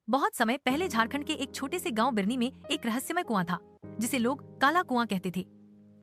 बहुत समय पहले झारखंड के एक छोटे से गांव बिरनी में एक रहस्यमय कुआं था, जिसे लोग काला कुआं कहते थे।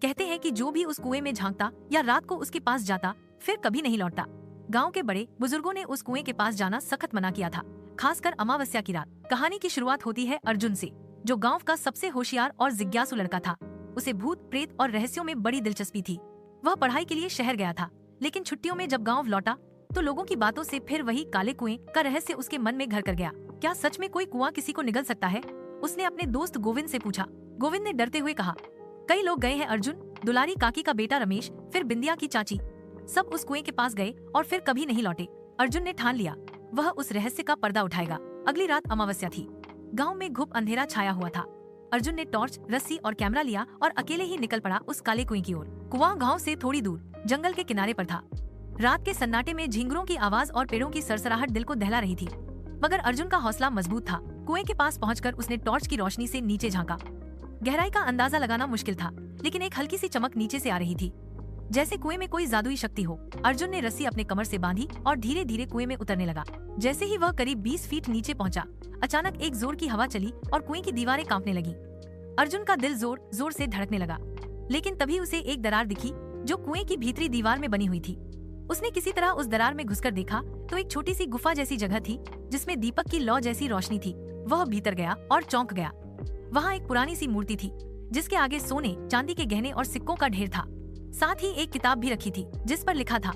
कहते हैं कि जो भी उस कुएं में झांकता या रात को उसके पास जाता, फिर कभी नहीं लौटता। गांव के बड़े बुजुर्गों ने उस कुएं के पास जाना सख्त मना किया था, खासकर अमावस्या की रात। कहानी की शुरुआत होती है अर्जुन से, जो गाँव का सबसे होशियार और जिज्ञासु लड़का था। उसे भूत प्रेत और रहस्यों में बड़ी दिलचस्पी थी। वह पढ़ाई के लिए शहर गया था, लेकिन छुट्टियों में जब गाँव लौटा तो लोगों की बातों से फिर वही काले कुएं का रहस्य उसके मन में घर कर गया। क्या सच में कोई कुआं किसी को निगल सकता है? उसने अपने दोस्त गोविंद से पूछा। गोविंद ने डरते हुए कहा, कई लोग गए हैं अर्जुन, दुलारी काकी का बेटा रमेश, फिर बिंदिया की चाची, सब उस कुएं के पास गए और फिर कभी नहीं लौटे। अर्जुन ने ठान लिया, वह उस रहस्य का पर्दा उठाएगा। अगली रात अमावस्या थी। गाँव में घुप अंधेरा छाया हुआ था। अर्जुन ने टॉर्च, रस्सी और कैमरा लिया और अकेले ही निकल पड़ा उस काले कुएं की ओर। कुआं गाँव से थोड़ी दूर जंगल के किनारे पर था। रात के सन्नाटे में झिंगुरों की आवाज और पेड़ों की सरसराहट दिल को दहला रही थी, मगर अर्जुन का हौसला मजबूत था। कुएं के पास पहुंचकर उसने टॉर्च की रोशनी से नीचे झांका। गहराई का अंदाजा लगाना मुश्किल था, लेकिन एक हल्की सी चमक नीचे से आ रही थी, जैसे कुएं में कोई जादुई शक्ति हो। अर्जुन ने रस्सी अपने कमर से बांधी और धीरे धीरे कुएं में उतरने लगा। जैसे ही वह करीब 20 फीट नीचे पहुंचा, अचानक एक जोर की हवा चली और कुएं की दीवारें कांपने लगी। अर्जुन का दिल जोर जोर से धड़कने लगा, लेकिन तभी उसे एक दरार दिखी जो कुएं की भीतरी दीवार में बनी हुई थी। उसने किसी तरह उस दरार में घुसकर देखा तो एक छोटी सी गुफा जैसी जगह थी, जिसमें दीपक की लौ जैसी रोशनी थी। वह भीतर गया और चौंक गया। वहाँ एक पुरानी सी मूर्ति थी, जिसके आगे सोने चांदी के गहने और सिक्कों का ढेर था। साथ ही एक किताब भी रखी थी, जिस पर लिखा था,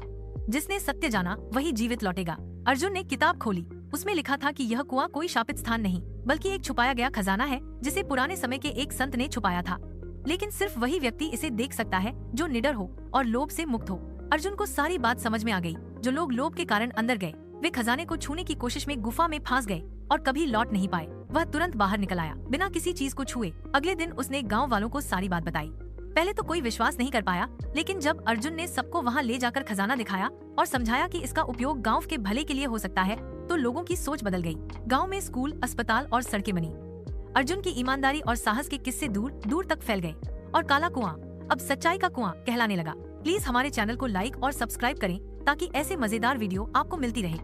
जिसने सत्य जाना वही जीवित लौटेगा। अर्जुन ने किताब खोली। उसमें लिखा था कि यह कुआं कोई शापित स्थान नहीं, बल्कि एक छुपाया गया खजाना है, जिसे पुराने समय के एक संत ने छुपाया था। लेकिन सिर्फ वही व्यक्ति इसे देख सकता है जो निडर हो और लोभ से मुक्त हो। अर्जुन को सारी बात समझ में आ गई। जो लोग लोभ के कारण अंदर गए, वे खजाने को छूने की कोशिश में गुफा में फंस गए और कभी लौट नहीं पाए। वह तुरंत बाहर निकल आया, बिना किसी चीज को छुए। अगले दिन उसने गांव वालों को सारी बात बताई। पहले तो कोई विश्वास नहीं कर पाया, लेकिन जब अर्जुन ने सबको वहां ले जाकर खजाना दिखाया और समझाया कि इसका उपयोग गाँव के भले के लिए हो सकता है, तो लोगों की सोच बदल गई। गाँव में स्कूल, अस्पताल और सड़कें बनी। अर्जुन की ईमानदारी और साहस के किस्से दूर दूर तक फैल गए और काला कुआं अब सच्चाई का कुआं कहलाने लगा। प्लीज हमारे चैनल को लाइक और सब्सक्राइब करें, ताकि ऐसे मजेदार वीडियो आपको मिलती रहे।